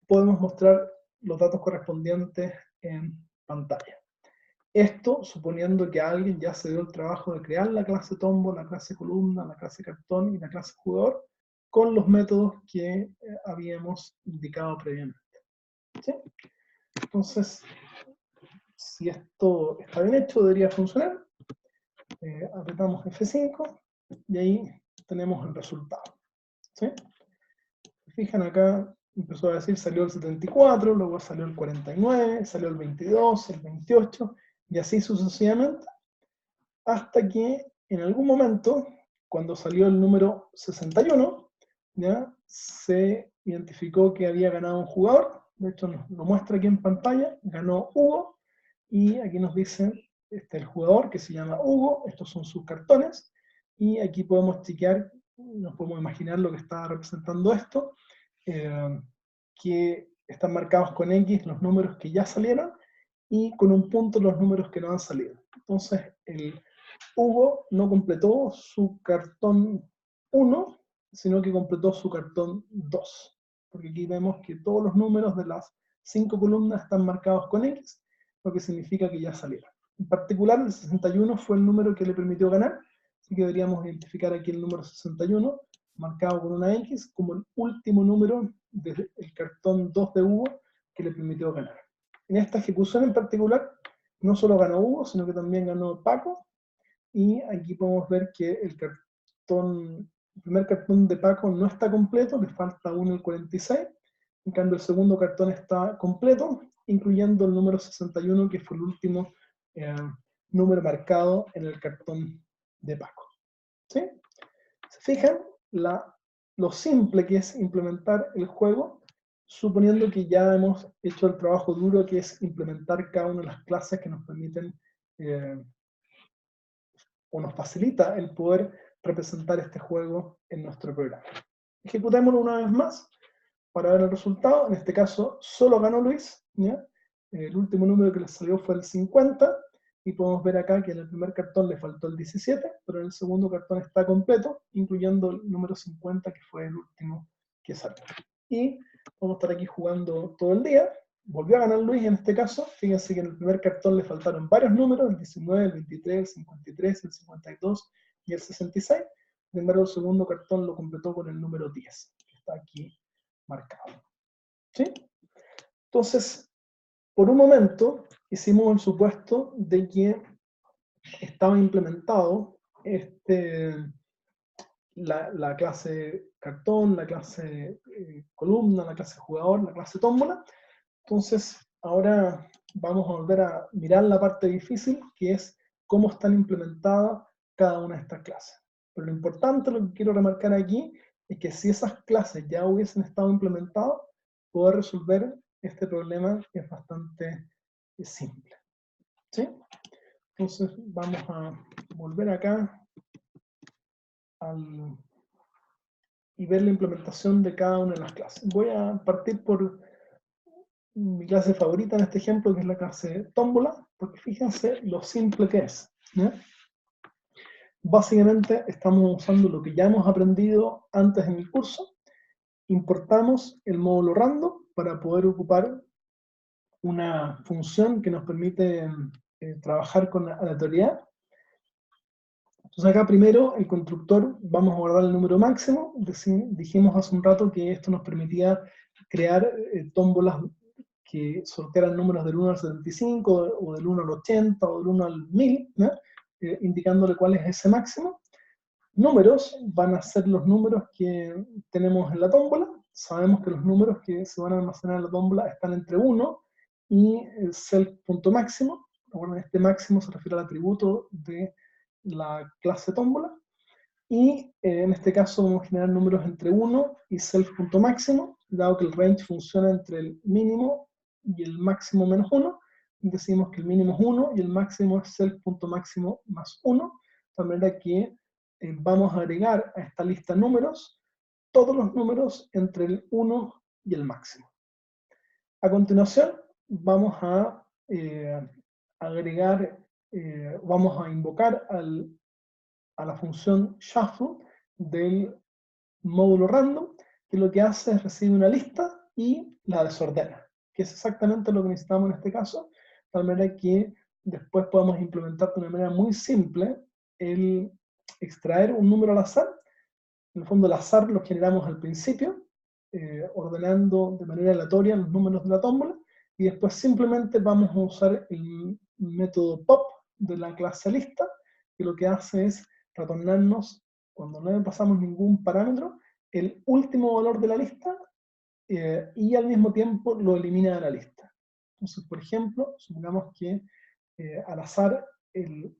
podemos mostrar los datos correspondientes en pantalla. Esto suponiendo que alguien ya se dio el trabajo de crear la clase tómbola, la clase columna, la clase cartón y la clase jugador con los métodos que habíamos indicado previamente. ¿Sí? Entonces, si esto está bien hecho, debería funcionar. Apretamos F5 y ahí tenemos el resultado. ¿Sí? Fijan acá, empezó a decir, salió el 74, luego salió el 49, salió el 22, el 28, y así sucesivamente, hasta que en algún momento, cuando salió el número 61, ¿ya? Se identificó que había ganado un jugador, de hecho nos lo muestra aquí en pantalla, ganó Hugo, y aquí nos dice el jugador que se llama Hugo, estos son sus cartones, y aquí podemos chequear, nos podemos imaginar lo que está representando esto, que están marcados con X los números que ya salieron, y con un punto los números que no han salido. Entonces, el Hugo no completó su cartón 1, sino que completó su cartón 2. Porque aquí vemos que todos los números de las 5 columnas están marcados con X, lo que significa que ya salieron. En particular, el 61 fue el número que le permitió ganar, así que deberíamos identificar aquí el número 61, marcado con una X, como el último número del cartón 2 de Hugo que le permitió ganar. En esta ejecución en particular, no solo ganó Hugo, sino que también ganó Paco, y aquí podemos ver que el primer cartón de Paco no está completo, le falta uno el 46, en cambio el segundo cartón está completo, incluyendo el número 61, que fue el último número marcado en el cartón de Paco. ¿Sí? ¿Se fijan lo simple que es implementar el juego, suponiendo que ya hemos hecho el trabajo duro que es implementar cada una de las clases que nos permiten o nos facilita el poder representar este juego en nuestro programa. Ejecutémoslo una vez más para ver el resultado. En este caso solo ganó Luis, ¿ya? El último número que le salió fue el 50, y podemos ver acá que en el primer cartón le faltó el 17, pero en el segundo cartón está completo, incluyendo el número 50, que fue el último que salió. Y vamos a estar aquí jugando todo el día. Volvió a ganar Luis en este caso. Fíjense que en el primer cartón le faltaron varios números, el 19, el 23, el 53, el 52 y el 66. Sin embargo, el segundo cartón lo completó con el número 10, que está aquí marcado. ¿Sí? Entonces, por un momento, hicimos el supuesto de que estaba implementado la clase cartón, la clase columna, la clase jugador, la clase tómbola. Entonces, ahora vamos a volver a mirar la parte difícil, que es cómo están implementadas cada una de estas clases. Pero lo importante, lo que quiero remarcar aquí, es que si esas clases ya hubiesen estado implementadas, poder resolver este problema es bastante simple. ¿Sí? Entonces, vamos a volver acá y ver la implementación de cada una de las clases. Voy a partir por mi clase favorita en este ejemplo, que es la clase tómbola, porque fíjense lo simple que es, ¿no? Básicamente estamos usando lo que ya hemos aprendido antes en el curso. Importamos el módulo random para poder ocupar una función que nos permite trabajar con aleatoriedad. Entonces acá primero el constructor vamos a guardar el número máximo. Dijimos hace un rato que esto nos permitía crear tómbolas que sortearan números del 1 al 75, o del 1 al 80, o del 1 al 1000, ¿no? Indicándole cuál es ese máximo. Números van a ser los números que tenemos en la tómbola. Sabemos que los números que se van a almacenar en la tómbola están entre 1 y el self.máximo. Recuerden, este máximo se refiere al atributo de la clase tómbola. Y en este caso vamos a generar números entre 1 y self.máximo, dado que el range funciona entre el mínimo y el máximo menos 1. Decimos que el mínimo es 1 y el máximo es self.máximo más 1, de manera que vamos a agregar a esta lista números todos los números entre el 1 y el máximo. A continuación vamos a agregar, vamos a invocar a la función shuffle del módulo random, que lo que hace es recibir una lista y la desordena, que es exactamente lo que necesitamos en este caso, de tal manera que después podamos implementar de una manera muy simple el extraer un número al azar. En el fondo el azar lo generamos al principio, ordenando de manera aleatoria los números de la tómbola, y después simplemente vamos a usar el método pop de la clase lista, que lo que hace es retornarnos, cuando no le pasamos ningún parámetro, el último valor de la lista, y al mismo tiempo lo elimina de la lista. Entonces, por ejemplo, supongamos que al azar el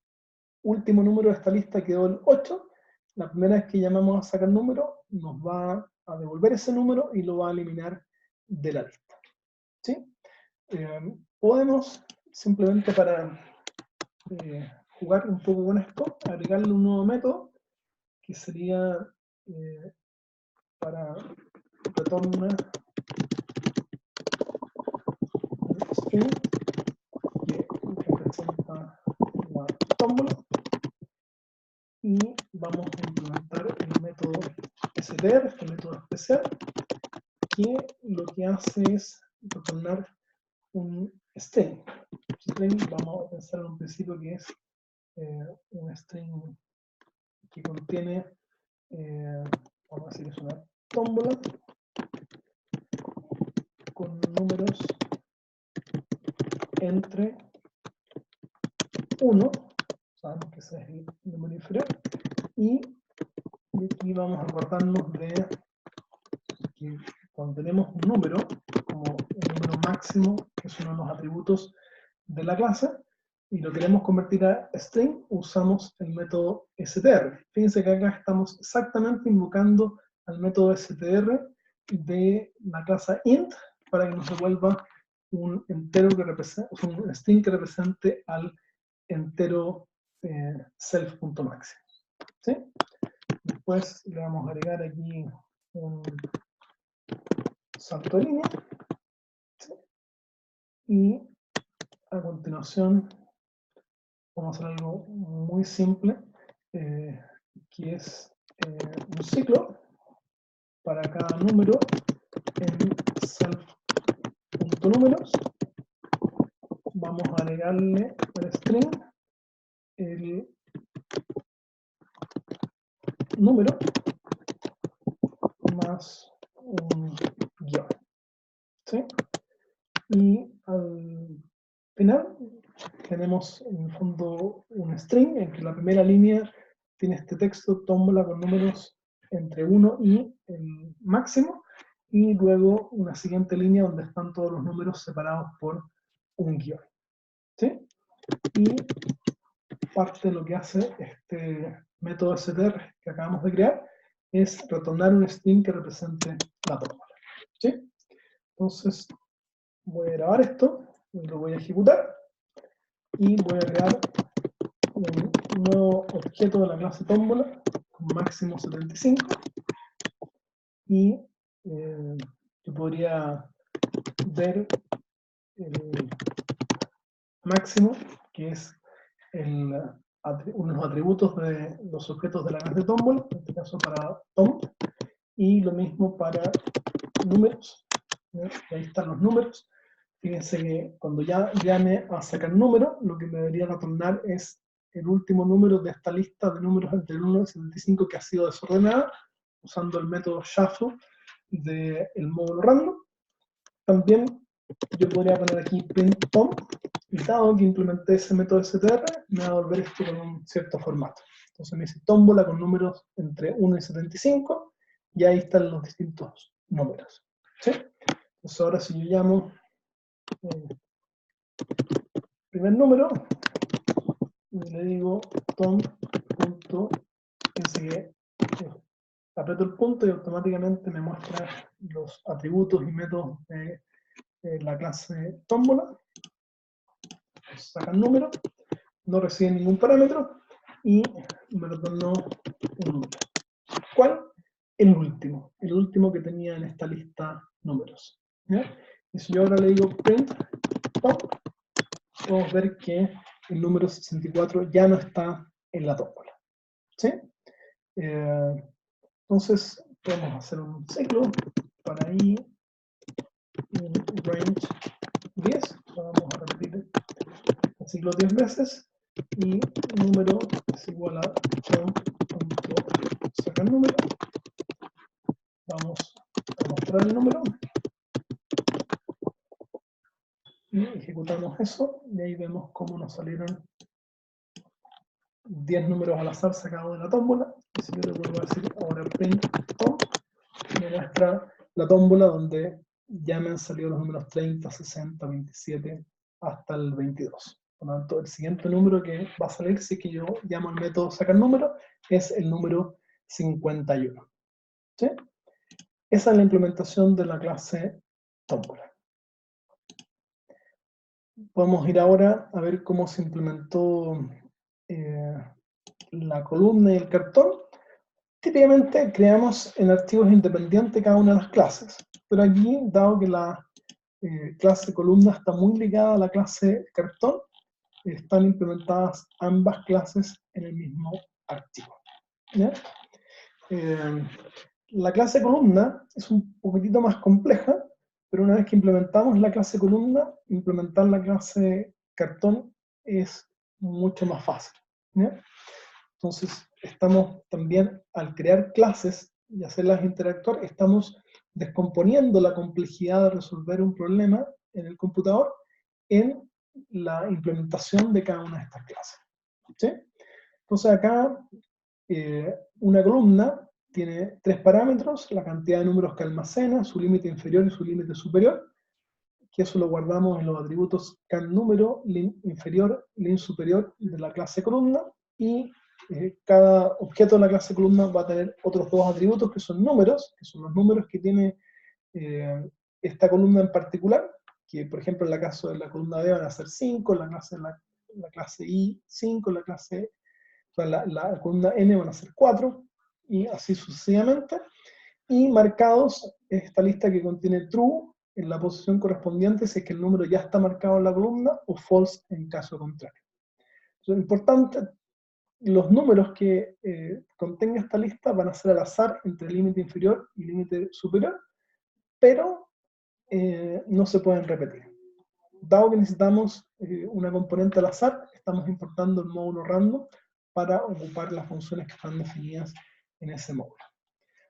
último número de esta lista quedó el 8, la primera vez que llamamos a sacar número, nos va a devolver ese número y lo va a eliminar de la lista. ¿Sí? Podemos, simplemente para jugar un poco con esto, agregarle un nuevo método, que sería para retornar un string que representa la tómbola, y vamos a implementar el método str, este método especial, que lo que hace es retornar un string. String, vamos a pensar en un principio que es un string que contiene, vamos a decir que es una tómbola con números entre 1, sabemos que ese es el número inferior, y aquí vamos a acordarnos de que cuando tenemos un número, como un número máximo, que es uno de los atributos de la clase, y lo queremos convertir a string, usamos el método str. Fíjense que acá estamos exactamente invocando al método str de la clase int, para que nos devuelva un entero que represente, un string que represente al entero self.máximo. ¿Sí? Después le vamos a agregar aquí un salto de línea, ¿sí? Y a continuación vamos a hacer algo muy simple, que es un ciclo para cada número en self.números. Vamos a agregarle al string el número más un guión, ¿sí? Y al final tenemos en el fondo un string en que la primera línea tiene este texto tómbola con números entre 1 y el máximo, y luego una siguiente línea donde están todos los números separados por un guión, ¿sí? Y parte de lo que hace este método str que acabamos de crear es retornar un string que represente la tómbola, ¿sí? Entonces voy a grabar esto, lo voy a ejecutar, y voy a crear un nuevo objeto de la clase tómbola con máximo 75, y yo podría ver el máximo, que es uno de los atributos de los objetos de la clase tómbola, en este caso para tom, y lo mismo para números, ¿no? Ahí están los números. Fíjense que cuando ya llame a sacar número, lo que me debería retornar es el último número de esta lista de números entre el 1 y el 75 que ha sido desordenada, usando el método shuffle del módulo random. También yo podría poner aquí print tom, y dado que implementé ese método str, me va a devolver esto con un cierto formato. Entonces me dice tómbola con números entre 1 y 75, y ahí están los distintos números. ¿Sí? Entonces ahora si yo llamo primer número, y le digo tom.fíjense que aprieto el punto y automáticamente me muestra los atributos y métodos de la clase tómbola. Saca el número, no recibe ningún parámetro y me retornó un número. ¿Cuál? El último que tenía en esta lista números. ¿Ya? Y si yo ahora le digo print top, podemos ver que el número 64 ya no está en la tómbola. ¿Sí? Entonces podemos hacer un ciclo para i en range 10. Vamos a repetir el ciclo 10 veces y número es igual a sacar número. Vamos a mostrar el número y ejecutamos eso, y ahí vemos cómo nos salieron 10 números al azar sacados de la tómbola. Y si yo le vuelvo a decir ahora print tom, me muestra la tómbola donde ya me han salido los números 30, 60, 27 hasta el 22. Por lo tanto, el siguiente número que va a salir si es que yo llamo al método sacar número es el número 51. ¿Sí? Esa es la implementación de la clase tómbola. Podemos ir ahora a ver cómo se implementó la columna y el cartón. Típicamente creamos en archivos independientes cada una de las clases, pero aquí, dado que la clase columna está muy ligada a la clase cartón, están implementadas ambas clases en el mismo archivo. ¿Ya? La clase columna es un poquitito más compleja, pero una vez que implementamos la clase columna, implementar la clase cartón es mucho más fácil. ¿Ya? Entonces, estamos también, al crear clases y hacerlas interactuar, estamos descomponiendo la complejidad de resolver un problema en el computador en la implementación de cada una de estas clases. ¿Sí? Entonces acá, una columna tiene 3 parámetros: la cantidad de números que almacena, su límite inferior y su límite superior, que eso lo guardamos en los atributos can_número, lim inferior, lim superior de la clase columna, y cada objeto de la clase columna va a tener otros 2 atributos que son números, que son los números que tiene esta columna en particular, que por ejemplo en el caso de la columna B van a ser 5, en la clase I 5, en la columna N van a ser 4, y así sucesivamente. Y marcados es esta lista que contiene true en la posición correspondiente si es que el número ya está marcado en la columna, o false en caso contrario. Lo importante, los números que contenga esta lista van a ser al azar entre límite inferior y límite superior, pero no se pueden repetir. Dado que necesitamos una componente al azar, estamos importando el módulo random para ocupar las funciones que están definidas en ese módulo.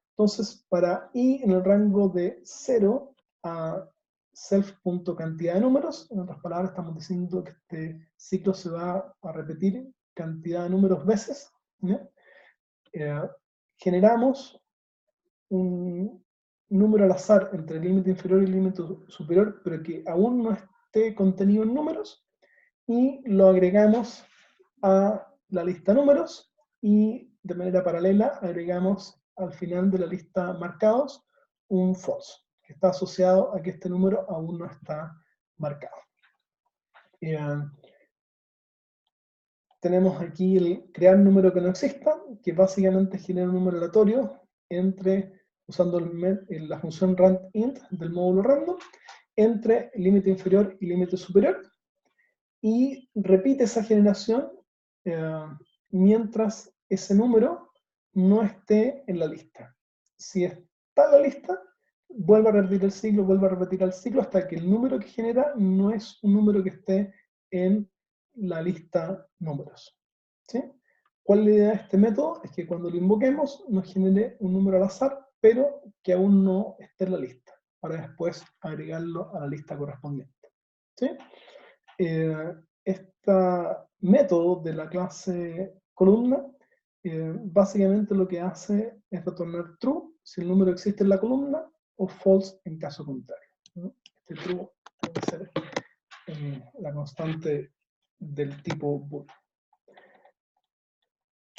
Entonces, para i en el rango de 0 a self.cantidad de números, en otras palabras, estamos diciendo que este ciclo se va a repetir cantidad de números veces, ¿no? Generamos un número al azar entre el límite inferior y el límite superior, pero que aún no esté contenido en números, y lo agregamos a la lista números, y de manera paralela agregamos al final de la lista marcados un false, que está asociado a que este número aún no está marcado. Tenemos aquí el crear número que no exista, que básicamente genera un número aleatorio usando la función randint del módulo random, entre el límite inferior y límite superior, y repite esa generación mientras ese número no esté en la lista. Si está en la lista, vuelve a repetir el ciclo hasta que el número que genera no es un número que esté en la lista números. ¿Sí? ¿Cuál es la idea de este método? Es que cuando lo invoquemos nos genere un número al azar, pero que aún no esté en la lista, para después agregarlo a la lista correspondiente. ¿Sí? Este método de la clase columna básicamente lo que hace es retornar true si el número existe en la columna o false en caso contrario. Este true puede ser la constante del tipo bool.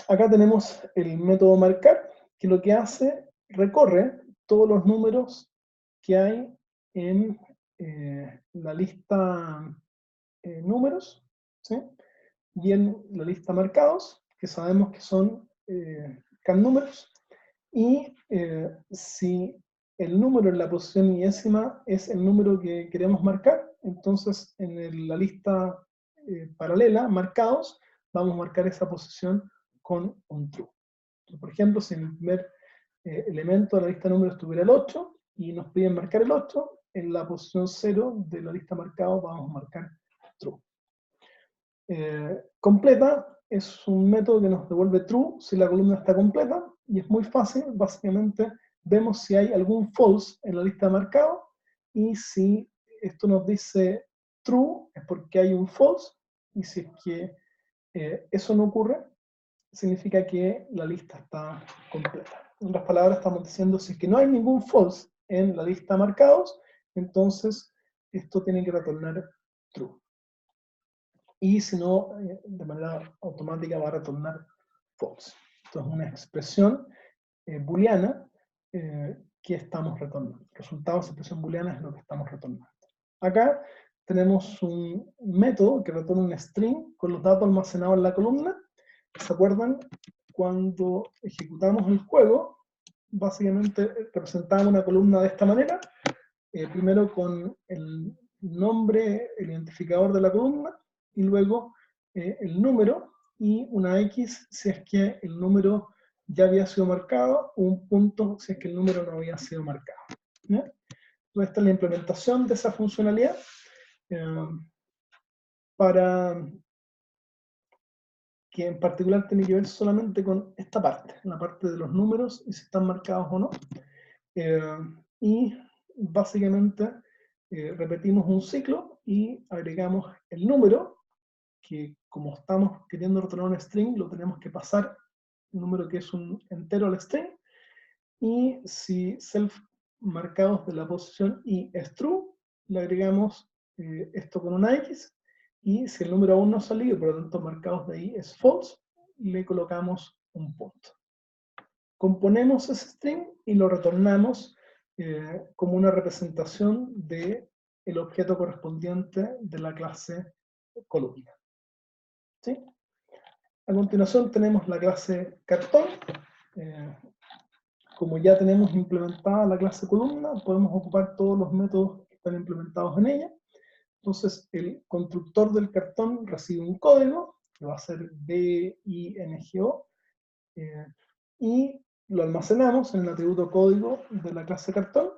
Acá tenemos el método marcar, que lo que hace, recorre todos los números que hay en la lista números, ¿sí? Y en la lista marcados, que sabemos que son CAN-números, y si el número en la posición milésima es el número que queremos marcar, entonces en la lista paralela, marcados, vamos a marcar esa posición con un true. Entonces, por ejemplo, si el primer elemento de la lista de números tuviera el 8, y nos piden marcar el 8, en la posición 0 de la lista marcados vamos a marcar true. Completa es un método que nos devuelve true si la columna está completa, y es muy fácil. Básicamente vemos si hay algún false en la lista de marcado, y si esto nos dice true es porque hay un false, y si es que eso no ocurre, significa que la lista está completa. En otras palabras, estamos diciendo si es que no hay ningún false en la lista de marcados, entonces esto tiene que retornar true. Y si no, de manera automática va a retornar false. Esto es una expresión booleana que estamos retornando. Resultados de expresión booleana es lo que estamos retornando. Acá tenemos un método que retorna un string con los datos almacenados en la columna. ¿Se acuerdan? Cuando ejecutamos el juego, básicamente representamos una columna de esta manera. Primero con el nombre, el identificador de la columna, y luego el número y una X si es que el número ya había sido marcado, o un punto si es que el número no había sido marcado. ¿Ya? Entonces, esta es la implementación de esa funcionalidad para que en particular tiene que ver solamente con esta parte, la parte de los números y si están marcados o no. Y básicamente repetimos un ciclo y agregamos el número, que como estamos queriendo retornar un string, lo tenemos que pasar, el número que es un entero al string, y si self marcados de la posición i es true, le agregamos esto con una X, y si el número aún no ha salido, por lo tanto marcados de i es false, le colocamos un punto. Componemos ese string y lo retornamos como una representación del objeto correspondiente de la clase columna. ¿Sí? A continuación tenemos la clase cartón. Como ya tenemos implementada la clase columna, podemos ocupar todos los métodos que están implementados en ella. Entonces, el constructor del cartón recibe un código, que va a ser bingo, y lo almacenamos en el atributo código de la clase cartón,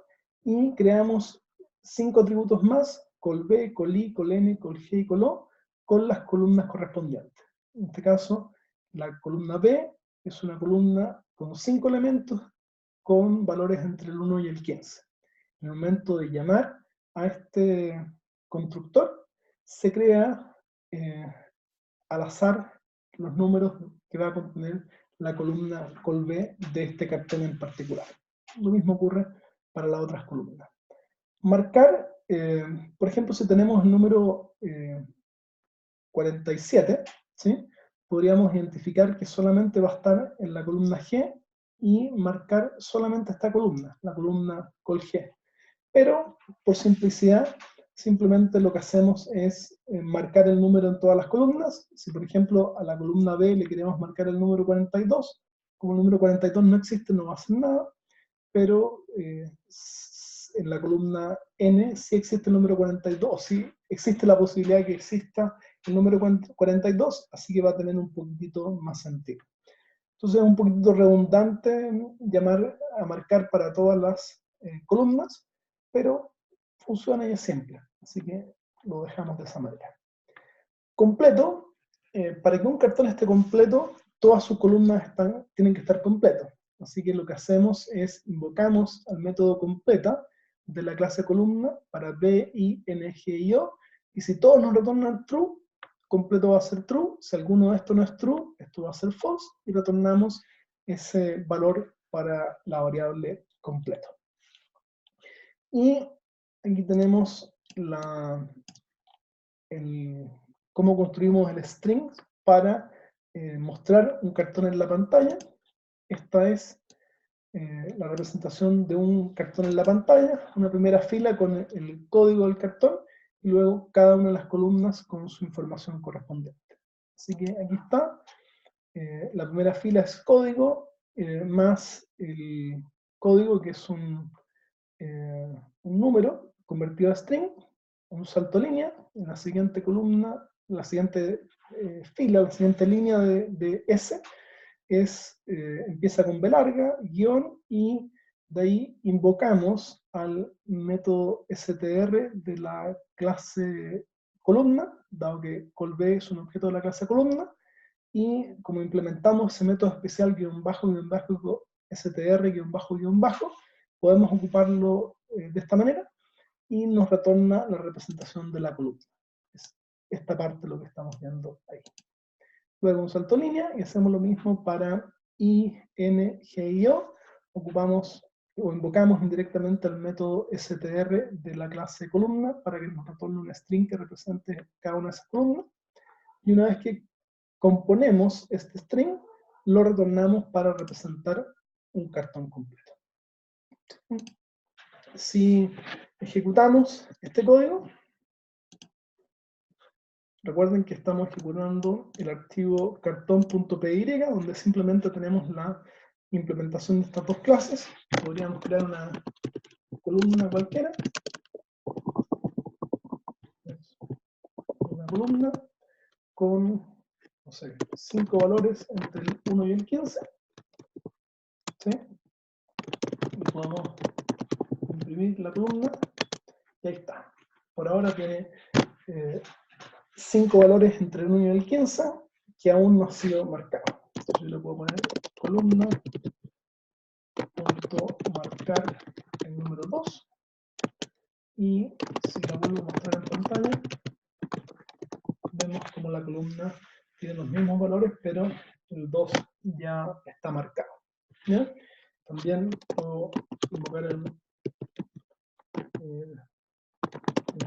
y creamos 5 atributos más, col_b, col_i, col_n, col_g y col_o, con las columnas correspondientes. En este caso, la columna B es una columna con 5 elementos con valores entre el 1 y el 15. En el momento de llamar a este constructor, se crea al azar los números que va a contener la columna col_b de este cartón en particular. Lo mismo ocurre para las otras columnas. Marcar, por ejemplo, si tenemos el número 47, ¿sí? Podríamos identificar que solamente va a estar en la columna G y marcar solamente esta columna, la columna col_g. Pero, por simplicidad, simplemente lo que hacemos es marcar el número en todas las columnas. Si, por ejemplo, a la columna B le queremos marcar el número 42, como el número 42 no existe, no va a hacer nada, pero en la columna n sí existe el número 42, o sí existe la posibilidad de que exista el número 42, así que va a tener un poquitito más sentido. Entonces es un poquitito redundante a marcar para todas las columnas, pero funciona y es simple, así que lo dejamos de esa manera. Completo, para que un cartón esté completo, todas sus columnas tienen que estar completas. Así que lo que hacemos es invocamos al método completa de la clase columna para b, i, n, g y o, y si todos nos retornan true, completo va a ser true. Si alguno de estos no es true, esto va a ser false, y retornamos ese valor para la variable completo. Y aquí tenemos cómo construimos el string para mostrar un cartón en la pantalla. Esta es la representación de un cartón en la pantalla, una primera fila con el código del cartón, y luego cada una de las columnas con su información correspondiente. Así que aquí está, la primera fila es código, más el código que es un número convertido a string, un salto línea, en la siguiente columna, la siguiente fila, la siguiente línea de S, empieza con B larga, guión, y de ahí invocamos al método str de la clase columna, dado que col_b es un objeto de la clase columna, y como implementamos ese método especial guión bajo, str, guión bajo, podemos ocuparlo de esta manera, y nos retorna la representación de la columna. Es esta parte lo que estamos viendo ahí. Luego un salto línea y hacemos lo mismo para i, n, g y o. Ocupamos o invocamos indirectamente el método str de la clase columna para que nos retorne un string que represente cada una de esas columnas. Y una vez que componemos este string, lo retornamos para representar un cartón completo. Si ejecutamos este código, recuerden que estamos ejecutando el archivo cartón.py, donde simplemente tenemos la implementación de estas dos clases. Podríamos crear una columna cualquiera. Una columna con, no sé, 5 valores entre el 1 y el 15. ¿Sí? Y podemos imprimir la columna. Y ahí está. Por ahora tiene 5 valores entre el 1 y el 15 que aún no han sido marcados. Entonces yo le puedo poner columna marcar el número 2, y si la vuelvo a mostrar en pantalla, vemos como la columna tiene los mismos valores, pero el 2 ya está marcado. ¿Ya? También puedo invocar el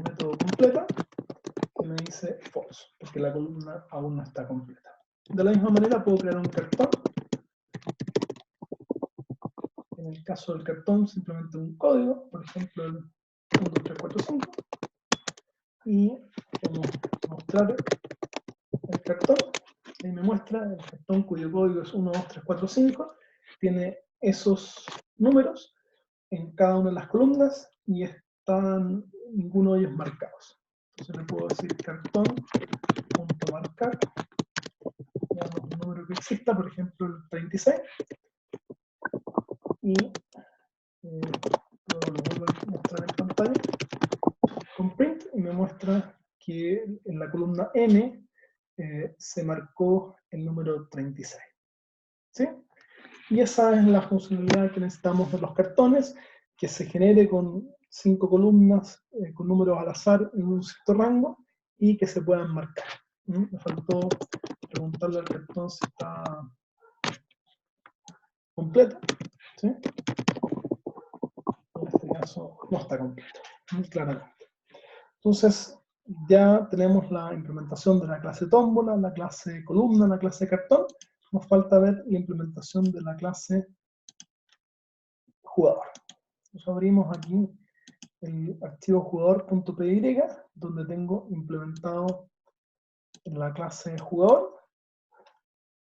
método completa, que me dice false, porque la columna aún no está completa. De la misma manera puedo crear un cartón. En el caso del cartón, simplemente un código, por ejemplo el 1, 2, 3, 4, 5, y podemos mostrar el cartón, y me muestra el cartón cuyo código es 1, 2, 3, 4, 5, tiene esos números en cada una de las columnas y están ninguno de ellos marcados. Entonces le puedo decir cartón.marcar, digamos un número que exista, por ejemplo el 36, y luego lo vuelvo a mostrar en pantalla con print, y me muestra que en la columna N se marcó el número 36. ¿Sí? Y esa es la funcionalidad que necesitamos de los cartones, que se genere con 5 columnas con números al azar en un cierto rango y que se puedan marcar. Me faltó preguntarle al cartón si está completo. ¿Sí? En este caso no está completo, muy claramente. Entonces ya tenemos la implementación de la clase tómbola, la clase columna, la clase cartón. Nos falta ver la implementación de la clase jugador. Nos abrimos aquí el archivo jugador.py, donde tengo implementado la clase jugador.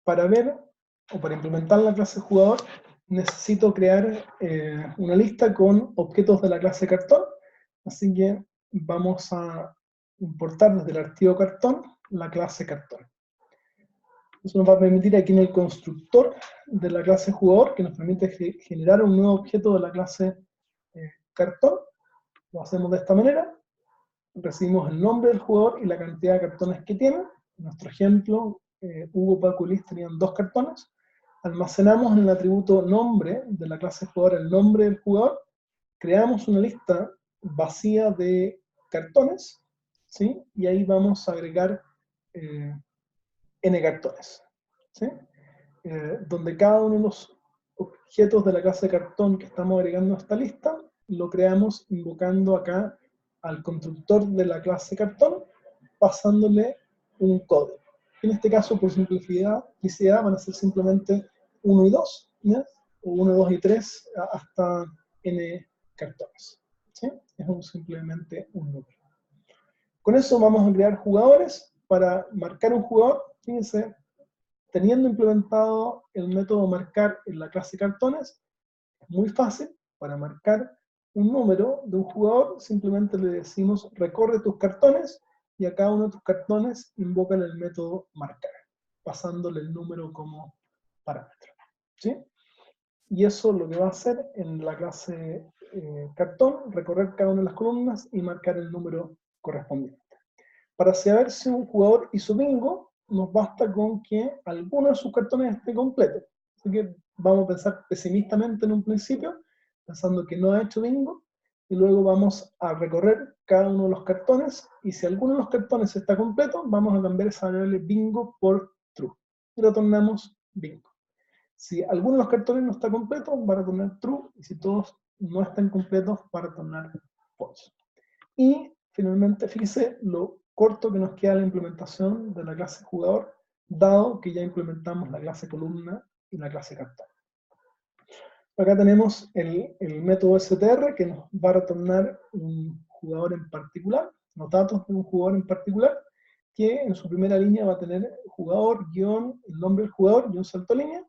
Para ver, o para implementar la clase jugador, necesito crear una lista con objetos de la clase cartón, así que vamos a importar desde el archivo cartón la clase cartón. Eso nos va a permitir aquí en el constructor de la clase jugador, que nos permite generar un nuevo objeto de la clase cartón. Lo hacemos de esta manera. Recibimos el nombre del jugador y la cantidad de cartones que tiene. En nuestro ejemplo, Hugo, Paco y Luis tenían 2 cartones. Almacenamos en el atributo nombre de la clase jugador el nombre del jugador. Creamos una lista vacía de cartones, ¿sí? Y ahí vamos a agregar n cartones, ¿sí? Donde cada uno de los objetos de la clase cartón que estamos agregando a esta lista, lo creamos invocando acá al constructor de la clase cartón, pasándole un código. En este caso, por simplicidad, van a ser simplemente 1 y 2, ¿ya? O 1, 2 y 3 hasta n cartones, ¿sí? Es simplemente un número. Con eso vamos a crear jugadores. Para marcar un jugador, fíjense, teniendo implementado el método marcar en la clase cartones, es muy fácil. Para marcar un número de un jugador, simplemente le decimos recorre tus cartones, y a cada uno de tus cartones invocan el método marcar, pasándole el número como parámetro, ¿sí? Y eso lo que va a hacer en la clase cartón, recorrer cada una de las columnas y marcar el número correspondiente. Para saber si un jugador hizo bingo, nos basta con que alguno de sus cartones esté completo. Así que vamos a pensar pesimistamente en un principio, pensando que no ha hecho bingo, y luego vamos a recorrer cada uno de los cartones, y si alguno de los cartones está completo, vamos a cambiar esa variable bingo por true, y retornamos bingo. Si alguno de los cartones no está completo, va a retornar true, y si todos no están completos, va a retornar false. Y finalmente, fíjese lo corto que nos queda la implementación de la clase jugador, dado que ya implementamos la clase columna y la clase cartón. Acá tenemos el método str, que nos va a retornar un jugador en particular, los datos de un jugador en particular, que en su primera línea va a tener jugador, guión, el nombre del jugador y un salto línea,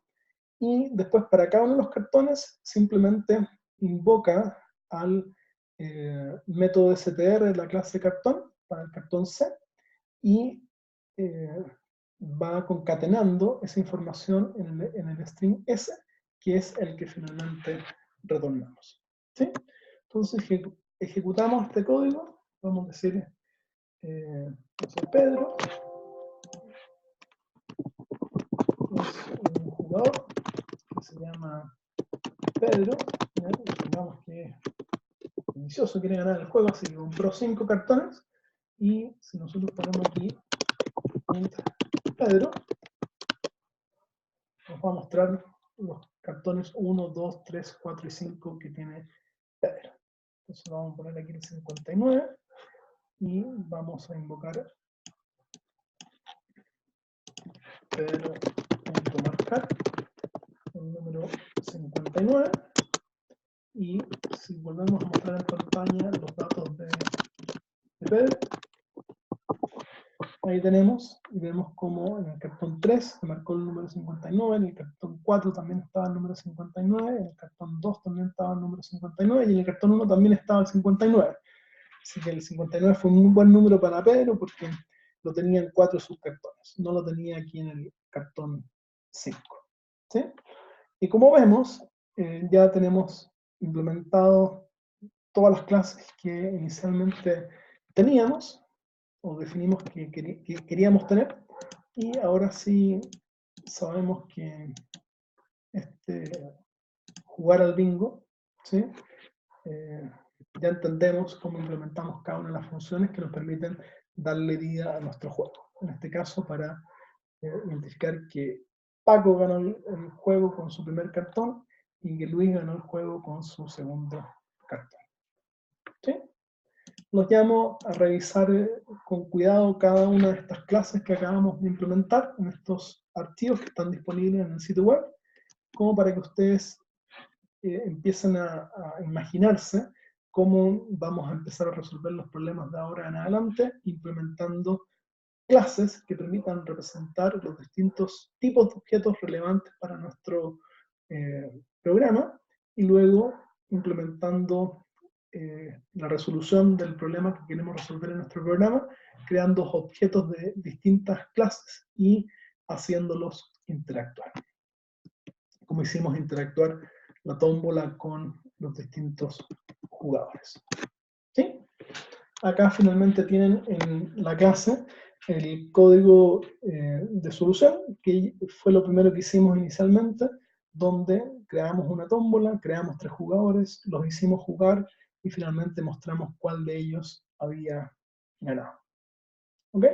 y después para cada uno de los cartones simplemente invoca al método str de la clase cartón, para el cartón C, y va concatenando esa información en el string S, que es el que finalmente retornamos, ¿sí? Entonces ejecutamos este código, vamos a decir, Pedro es un jugador que se llama Pedro, digamos que es ambicioso, quiere ganar el juego, así que compró 5 cartones, y si nosotros ponemos aquí Pedro, nos va a mostrar los cartones 1, 2, 3, 4 y 5 que tiene Pedro. Entonces vamos a poner aquí el 59, y vamos a invocar Pedro.marcar el número 59, y si volvemos a mostrar en pantalla los datos de Pedro, ahí tenemos, y vemos como en el cartón 3 se marcó el número 59, en el cartón 4 también estaba el número 59, en el cartón 2 también estaba el número 59, y en el cartón 1 también estaba el 59. Así que el 59 fue un buen número para Pedro, porque lo tenía en 4 de sus cartones, no lo tenía aquí en el cartón 5. ¿Sí? Y como vemos, ya tenemos implementado todas las clases que inicialmente teníamos, o definimos que queríamos tener, y ahora sí sabemos que jugar al bingo, ¿sí? Ya entendemos cómo implementamos cada una de las funciones que nos permiten darle vida a nuestro juego. En este caso, para identificar que Paco ganó el juego con su primer cartón y que Luis ganó el juego con su segundo cartón. ¿Sí? Los llamo a revisar con cuidado cada una de estas clases que acabamos de implementar en estos archivos que están disponibles en el sitio web, como para que ustedes empiecen a imaginarse cómo vamos a empezar a resolver los problemas de ahora en adelante, implementando clases que permitan representar los distintos tipos de objetos relevantes para nuestro programa. luego implementando la resolución del problema que queremos resolver en nuestro programa, creando objetos de distintas clases y haciéndolos interactuar. Como hicimos interactuar la tómbola con los distintos jugadores. ¿Sí? Acá finalmente tienen en la clase el código de solución, que fue lo primero que hicimos inicialmente, donde creamos una tómbola, creamos 3 jugadores, los hicimos jugar y finalmente mostramos cuál de ellos había ganado. ¿Ok?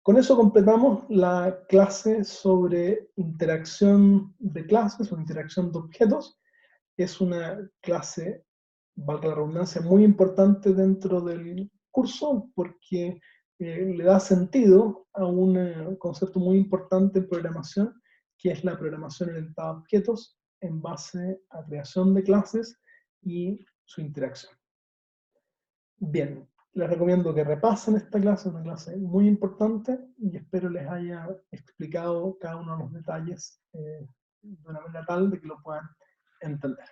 Con eso completamos la clase sobre interacción de clases o interacción de objetos. Es una clase, valga la redundancia, muy importante dentro del curso porque le da sentido a un concepto muy importante en programación, que es la programación orientada a objetos en base a creación de clases y su interacción. Bien, les recomiendo que repasen esta clase, es una clase muy importante y espero les haya explicado cada uno de los detalles de una manera tal de que lo puedan entender.